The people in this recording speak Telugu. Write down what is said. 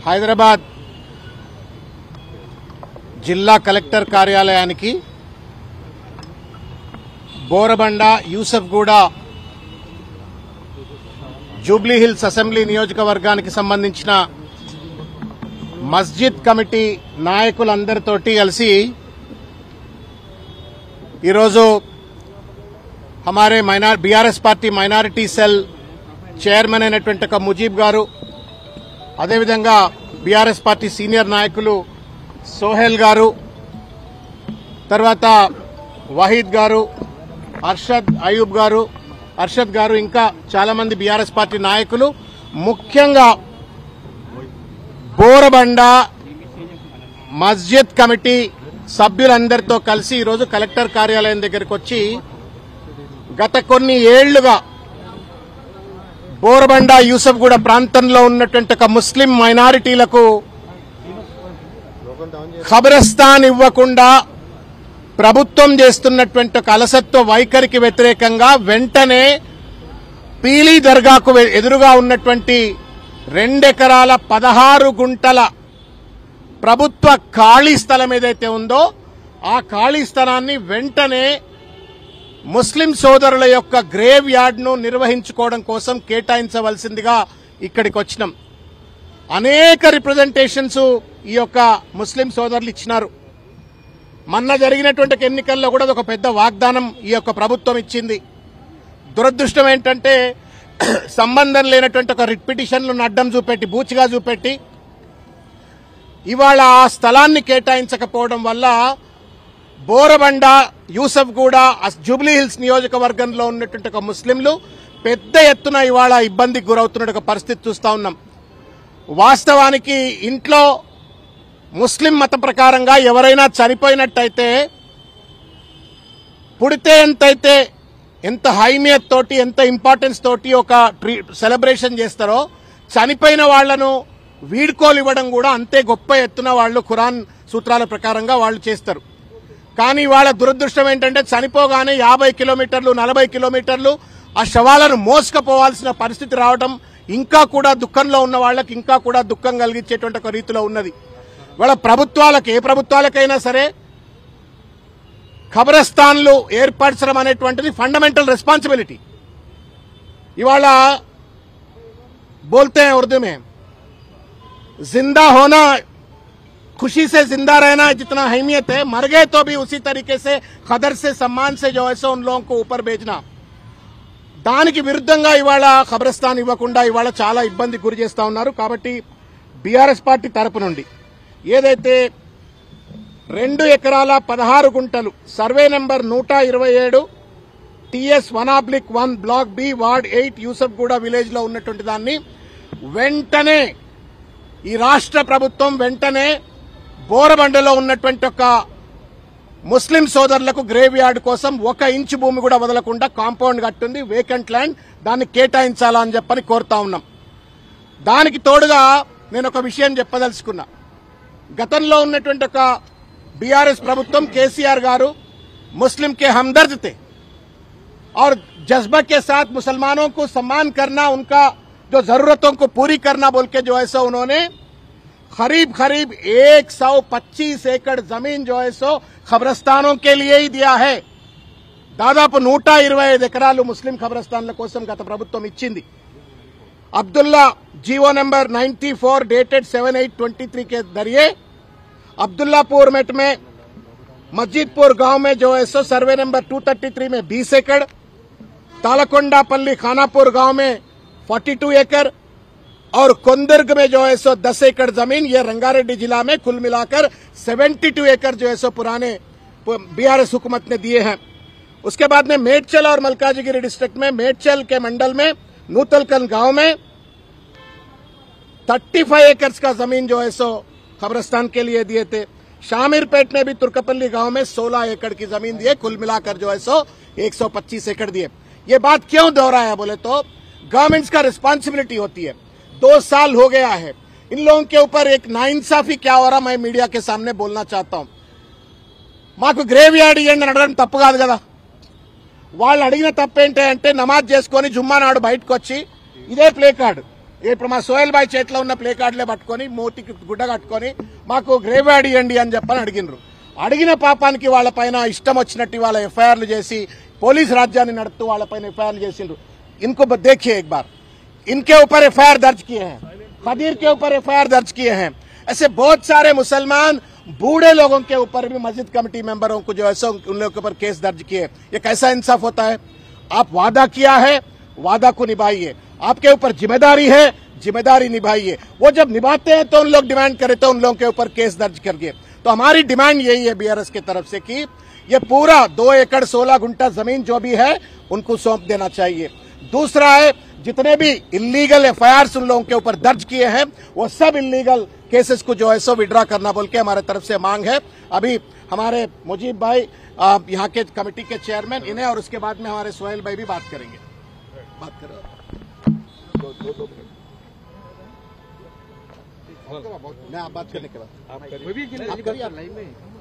హైదరాబాద్ జిల్లా కలెక్టర్ కార్యాలయానికి Borabanda Yousufguda Jubilee hills assembly నియోజకవర్గానికి సంబంధించిన మస్జిద్ కమిటీ నాయకులందరితోటి కలిసి ఈరోజు हमारे BRS party minority cell chairman అయినటువంటి ముజీబ్ గారు, అదేవిధంగా बीआरएस పార్టీ సీనియర్ నాయకులు సోహెల్ గారు, తర్వాత వహీద్ గారు, అర్షద్ గారు ఇంకా చాలా మంది बीआरएस పార్టీ నాయకులు, ముఖ్యంగా బోరబండ మస్జిద్ కమిటీ సభ్యులందరితో కలిసి ఈరోజు కలెక్టర్ కార్యాలయం దగ్గరికి వచ్చి గత కొన్ని ఏళ్లుగా బోరబండ యూసఫ్గూడ ప్రాంతంలో ఉన్నటువంటి ముస్లిం మైనారిటీలకు ఖబరస్థాన్ ఇవ్వకుండా ప్రభుత్వం చేస్తున్నటువంటి అలసత్వ వైఖరికి వ్యతిరేకంగా వెంటనే పీలీ దర్గాకు ఎదురుగా ఉన్నటువంటి 2 ఎకరాల 16 గుంటల ప్రభుత్వ ఖాళీ స్థలం ఏదైతే ఉందో ఆ ఖాళీ స్థలాన్ని వెంటనే ముస్లిం సోదరుల యొక్క గ్రేవ్ యార్డ్ ను నిర్వహించుకోవడం కోసం కేటాయించవలసిందిగా ఇక్కడికి వచ్చినాం. అనేక రిప్రజెంటేషన్స్ ఈ యొక్క ముస్లిం సోదరులు ఇచ్చినారు. మొన్న జరిగినటువంటి ఎన్నికల్లో కూడా ఒక పెద్ద వాగ్దానం ఈ యొక్క ప్రభుత్వం ఇచ్చింది. దురదృష్టం ఏంటంటే సంబంధం లేనటువంటి ఒక రిట్ పిటిషన్లను అడ్డం చూపెట్టి బూచిగా చూపెట్టి ఇవాళ ఆ స్థలాన్ని కేటాయించకపోవడం వల్ల బోరబండ యూసఫ్గూడ జూబ్లీ హిల్స్ నియోజకవర్గంలో ఉన్నటువంటి ముస్లింలు పెద్ద ఎత్తున ఇవాళ ఇబ్బందికి గురవుతున్న పరిస్థితి చూస్తా ఉన్నాం. వాస్తవానికి ఇంట్లో ముస్లిం మత ప్రకారంగా ఎవరైనా చనిపోయినట్టయితే పుడితే ఎంతైతే ఎంత హైమియత్ తోటి ఎంత ఇంపార్టెన్స్ తోటి ఒక సెలబ్రేషన్ చేస్తారో చనిపోయిన వాళ్లను వీడ్కోలు ఇవ్వడం కూడా అంతే గొప్ప ఎత్తున వాళ్ళు ఖురాన్ సూత్రాల ప్రకారంగా వాళ్ళు చేస్తారు. కానీ వాళ్ళ దురదృష్టం ఏంటంటే చనిపోగానే 50 కిలోమీటర్లు 40 కిలోమీటర్లు ఆ శవాలను మోసుకుపోవాల్సిన పరిస్థితి రావడం ఇంకా కూడా దుఃఖంలో ఉన్న వాళ్ళకి ఇంకా కూడా దుఃఖం కలిగించేటువంటి ఒక రీతిలో ఉన్నది. వాళ్ళ ప్రభుత్వాలకు ఏ ప్రభుత్వాలకైనా సరే ఖబరస్థాన్లు ఏర్పరచడం అనేటువంటిది ఫండమెంటల్ రెస్పాన్సిబిలిటీ. ఇవాళ बोलते हैं उर्दू में जिंदा होना खुशी से जिंदा रहना जितना अहमियत है, मर गए तो भी उसी तरीके से कदर से सम्मान से जो है सो उन लोगों को ऊपर भेजना. దానికి విరుద్ధంగా ఇవాళ ఖబరస్థాన్ ఇవ్వకుండా ఇవాళ చాలా ఇబ్బంది గురి చేస్తా ఉన్నారు. కాబట్టి బీఆర్ఎస్ పార్టీ తరపు నుండి ఏదైతే 2 ఎకరాల 16 గుంటలు survey number 127 TS 1/1 block B ward 8 Yousufguda village లో ఉన్నటువంటి దాన్ని వెంటనే ఈ రాష్ట్ర ప్రభుత్వం వెంటనే బోరబండలో ఉన్నటువంటి ఒక ముస్లిం సోదరులకు గ్రేవ్ యార్డ్ కోసం 1 ఇంచు భూమి కూడా వదలకుండా కాంపౌండ్ కట్టింది, వేకెంట్ ల్యాండ్, దాన్ని కేటాయించాలా అని చెప్పని కోరుతా ఉన్నాం. దానికి తోడుగా నేను ఒక విషయం చెప్పదలుచుకున్నా. గతంలో ఉన్నటువంటి ఒక बीआरएस ప్రభుత్వం केसीआर గారు मुस्लिम के हमदर्द थे और जज्बा के साथ मुसलमानों को सम्मान करना, उनका जो जरूरतों को पूरी करना बोल के जो है सो उन्होंने करीब 125 एकड़ जमीन जो है सो खबरस्तानों के लिए ही दिया है. దాదాపు 125 ఎకరాలు ముస్లిం ఖబరస్థాన్ల కోసం గత ప్రభుత్వం ఇచ్చింది. అబ్దుల్లా జీవో నెంబర్ 94 डेटेड 7/8/23 के जरिए अब्दुल्लापुर मेट में मस्जिदपुर गांव में जो है सो सर्वे नंबर 233 में 20 एकड़, तालकोंडापल्ली खानापुर गांव में 42 एकड़ और कोंदर्ग में जो है सो 10 एकड़ जमीन, ये रंगारेड्डी जिला में कुल मिलाकर 72 एकड़ जो है सो पुराने बीआरएस हुकूमत ने दिए हैं. उसके बाद में मेडचल और मल्काजीगिरी डिस्ट्रिक्ट में मेडचल के मंडल में नूतलकन गांव में 35 एकड़ का जमीन जो है सो खबरस्तान के लिए दिए थे. शामिरपेट में भी तुर्कपल्ली गांव में 16 एकड़ की जमीन दिए, कुल मिलाकर जो है सो 125 एकड़ दिए. ये बात क्यों दोहराया बोले तो गवर्नमेंट्स का रिस्पांसिबिलिटी होती है. 2 साल हो गया है, इन लोगों के ऊपर एक नाइंसाफी क्या हो रहा मैं मीडिया के सामने बोलना चाहता हूं. మాకు గ్రేవ్ యార్డ్ ఇవ్వండి అని అడగడం తప్పు కాదు కదా. వాళ్ళు అడిగిన తప్పేంటి అంటే నమాజ్ చేసుకుని జుమ్మా నాడు బయటకు వచ్చి ఇదే ప్లే కార్డు ఇప్పుడు మా సోహెల్ బాయ్ చేతిలో ఉన్న ప్లే కార్డులే పట్టుకొని మూతికి గుడ్డ కట్టుకొని మాకు గ్రేవ్ యార్డ్ ఇవ్వండి అని చెప్పని అడిగినరు. అడిగిన పాపానికి వాళ్ళపైన ఇష్టం వచ్చినట్టు వాళ్ళ ఎఫ్ఐఆర్లు చేసి పోలీస్ राज्याన్ని నడుపుతూ వాళ్ళపైన ఎఫ్ఐఆర్లు చేసిండ్రు. इनको देखिए एक बार, इनके ऊपर एफआईआर दर्ज किए हैं, खदीर के ऊपर एफआईआर दर्ज किए हैं. ऐसे बहुत सारे मुसलमान बूढ़े लोगों के ऊपर भी मस्जिद कमेटी मेंबरों को जो ऐसा उन लोगों के ऊपर केस दर्ज किए. ये कैसा इंसाफ होता है? आप वादा किया है, वादा को निभाइए. आपके ऊपर जिम्मेदारी है, जिम्मेदारी निभाइए. वो जब निभाते हैं तो उन लोग डिमांड करें तो उन लोगों के ऊपर केस दर्ज करिए. तो हमारी डिमांड यही है बीआरएस की तरफ से कि ये पूरा 2 एकड़ 16 गुंठा जमीन जो भी है उनको सौंप देना चाहिए. दूसरा है, जितने भी इलीगल एफआईआर उन लोगों के ऊपर दर्ज किए हैं वो सब इलीगल केसेस को जो है सो विड्रॉ करना बोल के हमारे तरफ से मांग है. अभी हमारे मुजीब भाई यहाँ के कमेटी के चेयरमैन इन्हें और उसके बाद में हमारे सोहेल भाई भी बात करेंगे. बात करो. मैं आप बात करने के बाद आप करिए.